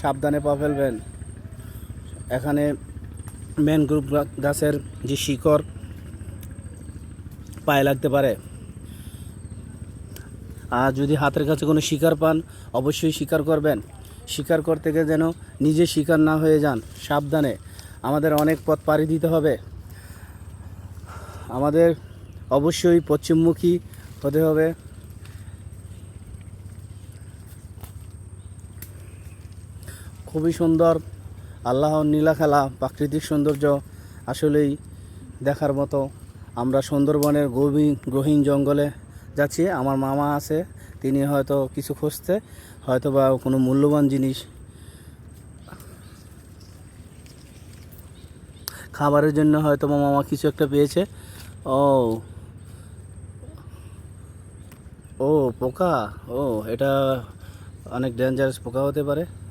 সাবধানে পা ফেলবেন। এখানে ম্যানগ্রোভ গাছের যে শিকড় পায়ে লাগতে পারে। আর যদি হাতের কাছে কোনো শিকার পান অবশ্যই শিকার করবেন। শিকার করতে গিয়ে যেন নিজে শিকার না হয়ে যান। সাবধানে, আমাদের অনেক পথ পাড়ি দিতে হবে। আমাদের অবশ্যই পশ্চিমমুখী হতে হবে। খুবই সুন্দর আল্লাহর নীলাখেলা, প্রাকৃতিক সৌন্দর্য আসলেই দেখার মতো। আমরা সুন্দরবনের গহীন জঙ্গলে যাচ্ছি। আমার মামা আছে, তিনি হয়তো কিছু খুঁজতে, হয়তো বা কোনো মূল্যবান জিনিস খাবারের জন্য হয়তো মামা কিছু একটা পেয়েছে। ও ও পোকা, ও এটা অনেক ডেঞ্জারাস পোকা হতে পারে।